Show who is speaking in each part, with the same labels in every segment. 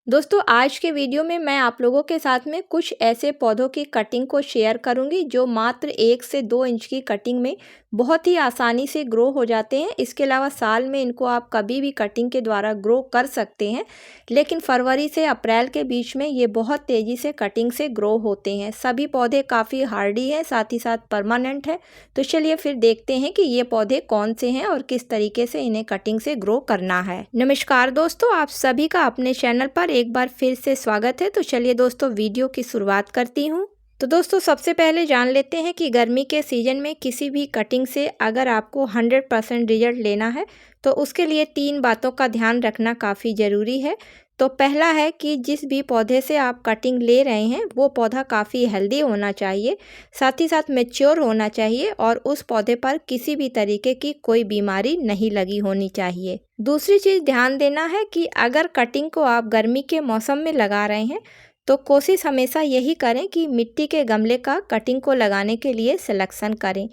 Speaker 1: दोस्तों आज के वीडियो में मैं आप लोगों के साथ में कुछ ऐसे पौधों की कटिंग को शेयर करूंगी जो मात्र 1 से 2 इंच की कटिंग में बहुत ही आसानी से ग्रो हो जाते हैं। इसके अलावा साल में इनको आप कभी भी कटिंग के द्वारा ग्रो कर सकते हैं, लेकिन फरवरी से अप्रैल के बीच में ये बहुत तेज़ी से कटिंग से ग्रो होते हैं। सभी पौधे काफ़ी हार्डी हैं, साथ ही साथ परमानेंट है। तो चलिए फिर देखते हैं कि ये पौधे कौन से हैं और किस तरीके से इन्हें कटिंग से ग्रो करना है। नमस्कार दोस्तों, आप सभी का अपने चैनल पर एक बार फिर से स्वागत है। तो चलिए दोस्तों वीडियो की शुरुआत करती हूँ। तो दोस्तों सबसे पहले जान लेते हैं कि गर्मी के सीज़न में किसी भी कटिंग से अगर आपको 100% रिजल्ट लेना है तो उसके लिए 3 बातों का ध्यान रखना काफ़ी ज़रूरी है। तो पहला है कि जिस भी पौधे से आप कटिंग ले रहे हैं वो पौधा काफ़ी हेल्दी होना चाहिए, साथ ही साथ मैच्योर होना चाहिए और उस पौधे पर किसी भी तरीके की कोई बीमारी नहीं लगी होनी चाहिए। दूसरी चीज़ ध्यान देना है कि अगर कटिंग को आप गर्मी के मौसम में लगा रहे हैं तो कोशिश हमेशा यही करें कि मिट्टी के गमले का कटिंग को लगाने के लिए सिलेक्शन करें,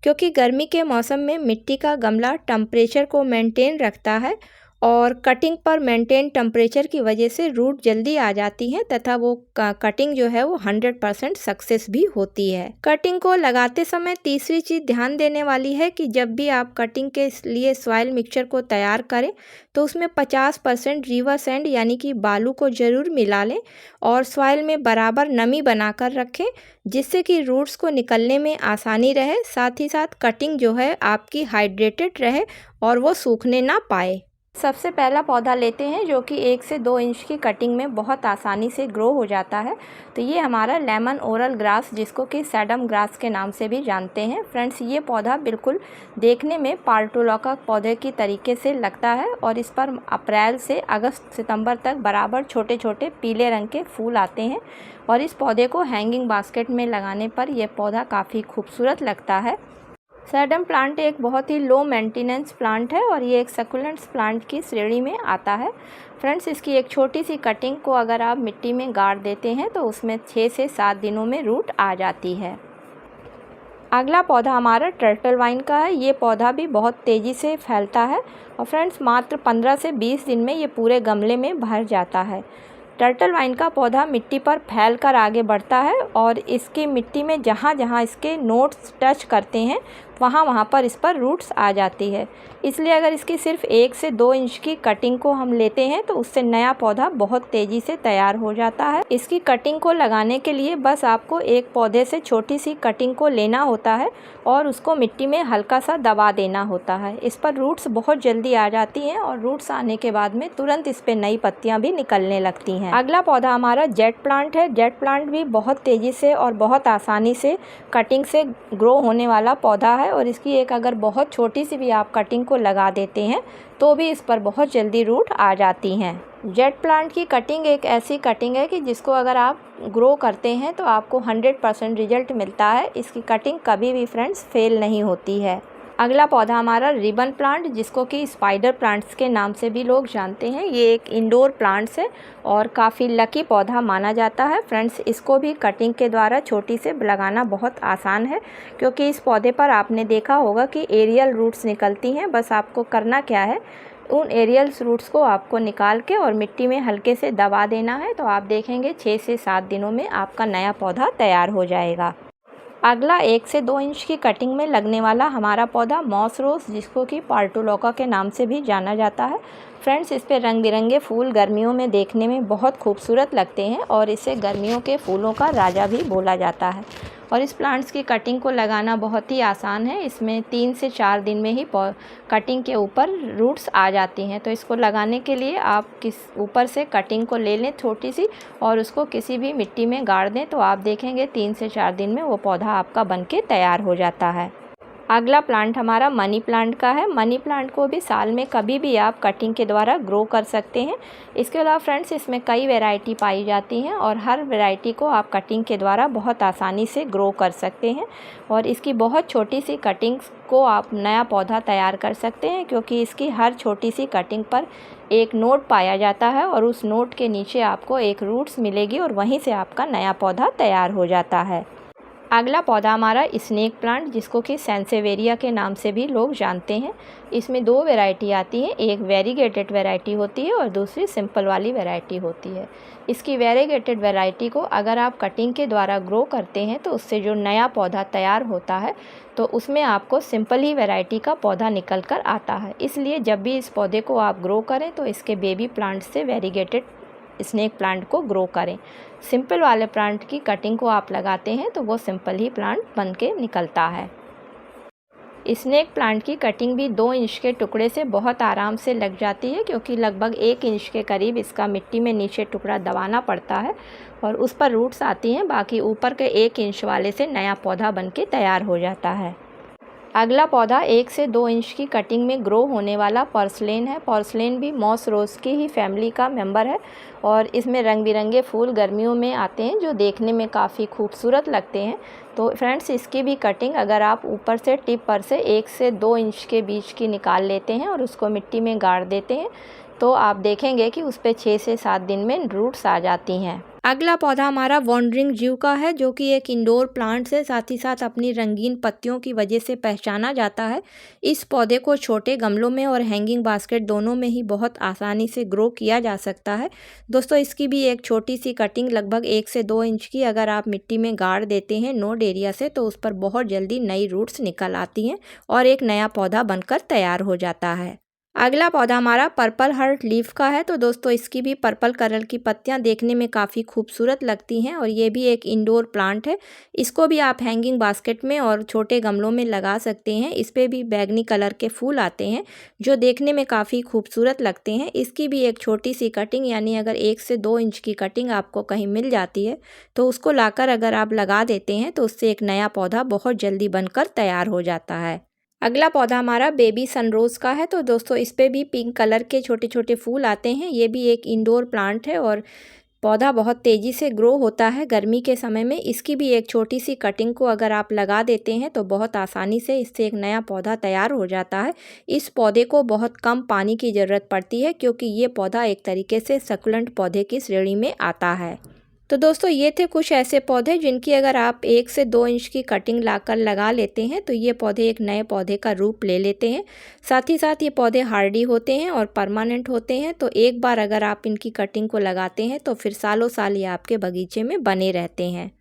Speaker 1: क्योंकि गर्मी के मौसम में मिट्टी का गमला टेम्परेचर को मेंटेन रखता है और कटिंग पर मेंटेन टेम्परेचर की वजह से रूट जल्दी आ जाती हैं तथा वो कटिंग जो है वो 100% सक्सेस भी होती है। कटिंग को लगाते समय तीसरी चीज़ ध्यान देने वाली है कि जब भी आप कटिंग के लिए सॉइल मिक्सचर को तैयार करें तो उसमें 50% रिवर सैंड यानी कि बालू को ज़रूर मिला लें और सॉइल में बराबर नमी बनाकर रखें, जिससे कि रूट्स को निकलने में आसानी रहे। साथ ही साथ कटिंग जो है आपकी हाइड्रेटेड रहे और वो सूखने ना पाए। सबसे पहला पौधा लेते हैं जो कि 1 से 2 इंच की कटिंग में बहुत आसानी से ग्रो हो जाता है। तो ये हमारा लेमन ओरल ग्रास, जिसको कि सैडम ग्रास के नाम से भी जानते हैं। फ्रेंड्स, ये पौधा बिल्कुल देखने में पाल्टोलाका पौधे की तरीके से लगता है और इस पर अप्रैल से अगस्त सितंबर तक बराबर छोटे छोटे पीले रंग के फूल आते हैं और इस पौधे को हैंगिंग बास्केट में लगाने पर यह पौधा काफ़ी खूबसूरत लगता है। सैडम प्लांट एक बहुत ही लो मेंटेनेंस प्लांट है और ये एक सकुलेंट्स प्लांट की श्रेणी में आता है। फ्रेंड्स, इसकी एक छोटी सी कटिंग को अगर आप मिट्टी में गाड़ देते हैं तो उसमें 6 से 7 दिनों में रूट आ जाती है। अगला पौधा हमारा टर्टल वाइन का है। ये पौधा भी बहुत तेज़ी से फैलता है और फ्रेंड्स मात्र 15 से 20 दिन में ये पूरे गमले में भर जाता है। टर्टल वाइन का पौधा मिट्टी पर फैलकर आगे बढ़ता है और इसकी मिट्टी में जहाँ जहाँ इसके नोट्स टच करते हैं वहाँ पर इस पर रूट्स आ जाती है। इसलिए अगर इसकी सिर्फ 1 से 2 इंच की कटिंग को हम लेते हैं तो उससे नया पौधा बहुत तेज़ी से तैयार हो जाता है। इसकी कटिंग को लगाने के लिए बस आपको एक पौधे से छोटी सी कटिंग को लेना होता है और उसको मिट्टी में हल्का सा दबा देना होता है। इस पर रूट्स बहुत जल्दी आ जाती हैं और रूट्स आने के बाद में तुरंत इस पर नई पत्तियाँ भी निकलने लगती हैं। अगला पौधा हमारा जेट प्लांट है। जेट प्लांट भी बहुत तेज़ी से और बहुत आसानी से कटिंग से ग्रो होने वाला पौधा है और इसकी एक अगर बहुत छोटी सी भी आप कटिंग को लगा देते हैं तो भी इस पर बहुत जल्दी रूट आ जाती हैं। जेट प्लांट की कटिंग एक ऐसी कटिंग है कि जिसको अगर आप ग्रो करते हैं तो आपको 100% रिजल्ट मिलता है। इसकी कटिंग कभी भी फ्रेंड्स फेल नहीं होती है। अगला पौधा हमारा रिबन प्लांट, जिसको कि स्पाइडर प्लांट्स के नाम से भी लोग जानते हैं। ये एक इंडोर प्लांट्स है और काफ़ी लकी पौधा माना जाता है। फ्रेंड्स, इसको भी कटिंग के द्वारा छोटी से लगाना बहुत आसान है, क्योंकि इस पौधे पर आपने देखा होगा कि एरियल रूट्स निकलती हैं। बस आपको करना क्या है, उन एरियल रूट्स को आपको निकाल के और मिट्टी में हल्के से दबा देना है। तो आप देखेंगे 6 से 7 दिनों में आपका नया पौधा तैयार हो जाएगा। अगला 1 से 2 इंच की कटिंग में लगने वाला हमारा पौधा मॉस रोज़, जिसको कि पाल्टोलाका के नाम से भी जाना जाता है। फ्रेंड्स, इस पे रंग बिरंगे फूल गर्मियों में देखने में बहुत खूबसूरत लगते हैं और इसे गर्मियों के फूलों का राजा भी बोला जाता है। और इस प्लांट्स की कटिंग को लगाना बहुत ही आसान है। इसमें 3 से 4 दिन में ही कटिंग के ऊपर रूट्स आ जाती हैं। तो इसको लगाने के लिए आप ऊपर से कटिंग को ले लें छोटी सी और उसको किसी भी मिट्टी में गाड़ दें, तो आप देखेंगे 3 से 4 दिन में वो पौधा आपका बनके तैयार हो जाता है। अगला प्लांट हमारा मनी प्लांट का है। मनी प्लांट को भी साल में कभी भी आप कटिंग के द्वारा ग्रो कर सकते हैं। इसके अलावा फ्रेंड्स, इसमें कई वैरायटी पाई जाती हैं और हर वैरायटी को आप कटिंग के द्वारा बहुत आसानी से ग्रो कर सकते हैं और इसकी बहुत छोटी सी कटिंग्स को आप नया पौधा तैयार कर सकते हैं, क्योंकि इसकी हर छोटी सी कटिंग पर एक नोट पाया जाता है और उस नोट के नीचे आपको एक रूट्स मिलेगी और वहीं से आपका नया पौधा तैयार हो जाता है। अगला पौधा हमारा स्नेक प्लांट, जिसको कि सैंसेवेरिया के नाम से भी लोग जानते हैं। इसमें दो वैरायटी आती है, एक वेरीगेटेड वैरायटी होती है और दूसरी सिंपल वाली वैरायटी होती है। इसकी वेरीगेटेड वैरायटी को अगर आप कटिंग के द्वारा ग्रो करते हैं तो उससे जो नया पौधा तैयार होता है तो उसमें आपको सिंपल ही वैरायटी का पौधा निकल कर आता है। इसलिए जब भी इस पौधे को आप ग्रो करें तो इसके बेबी प्लांट से वेरीगेटेड स्नेक प्लांट को ग्रो करें। सिंपल वाले प्लांट की कटिंग को आप लगाते हैं तो वो सिंपल ही प्लांट बन के निकलता है। स्नेक प्लांट की कटिंग भी 2 इंच के टुकड़े से बहुत आराम से लग जाती है, क्योंकि लगभग 1 इंच के करीब इसका मिट्टी में नीचे टुकड़ा दबाना पड़ता है और उस पर रूट्स आती हैं। बाकी ऊपर के 1 इंच वाले से नया पौधा बन के तैयार हो जाता है। अगला पौधा 1 से 2 इंच की कटिंग में ग्रो होने वाला पोर्सिलेन है। पोर्सिलेन भी मॉस रोज़ की ही फैमिली का मेंबर है और इसमें रंग बिरंगे फूल गर्मियों में आते हैं जो देखने में काफ़ी खूबसूरत लगते हैं। तो फ्रेंड्स, इसकी भी कटिंग अगर आप ऊपर से टिप पर से 1 से 2 इंच के बीच की निकाल लेते हैं और उसको मिट्टी में गाड़ देते हैं तो आप देखेंगे कि उस पर 6 से 7 दिन में रूट्स आ जाती हैं। अगला पौधा हमारा वॉन्डरिंग ज्यू का है, जो कि एक इंडोर प्लांट से साथ ही साथ अपनी रंगीन पत्तियों की वजह से पहचाना जाता है। इस पौधे को छोटे गमलों में और हैंगिंग बास्केट दोनों में ही बहुत आसानी से ग्रो किया जा सकता है। दोस्तों, इसकी भी एक छोटी सी कटिंग लगभग 1 से 2 इंच की अगर आप मिट्टी में गाड़ देते हैं नोड एरिया से तो उस पर बहुत जल्दी नई रूट्स निकल आती हैं और एक नया पौधा बनकर तैयार हो जाता है। अगला पौधा हमारा पर्पल हार्ट लीफ का है। तो दोस्तों, इसकी भी पर्पल कलर की पत्तियां देखने में काफ़ी खूबसूरत लगती हैं और ये भी एक इंडोर प्लांट है। इसको भी आप हैंगिंग बास्केट में और छोटे गमलों में लगा सकते हैं। इस पर भी बैगनी कलर के फूल आते हैं जो देखने में काफ़ी खूबसूरत लगते हैं। इसकी भी एक छोटी सी कटिंग, यानी अगर 1 से 2 इंच की कटिंग आपको कहीं मिल जाती है तो उसको लाकर अगर आप लगा देते हैं तो उससे एक नया पौधा बहुत जल्दी बनकर तैयार हो जाता है। अगला पौधा हमारा बेबी सनरोज़ का है। तो दोस्तों, इस पे भी पिंक कलर के छोटे छोटे फूल आते हैं। ये भी एक इंडोर प्लांट है और पौधा बहुत तेज़ी से ग्रो होता है गर्मी के समय में। इसकी भी एक छोटी सी कटिंग को अगर आप लगा देते हैं तो बहुत आसानी से इससे एक नया पौधा तैयार हो जाता है। इस पौधे को बहुत कम पानी की ज़रूरत पड़ती है, क्योंकि ये पौधा एक तरीके से सक्युलेंट पौधे की श्रेणी में आता है। तो दोस्तों, ये थे कुछ ऐसे पौधे जिनकी अगर आप 1 से 2 इंच की कटिंग लाकर लगा लेते हैं तो ये पौधे एक नए पौधे का रूप ले लेते हैं। साथ ही साथ ये पौधे हार्डी होते हैं और परमानेंट होते हैं। तो एक बार अगर आप इनकी कटिंग को लगाते हैं तो फिर सालों साल ये आपके बगीचे में बने रहते हैं।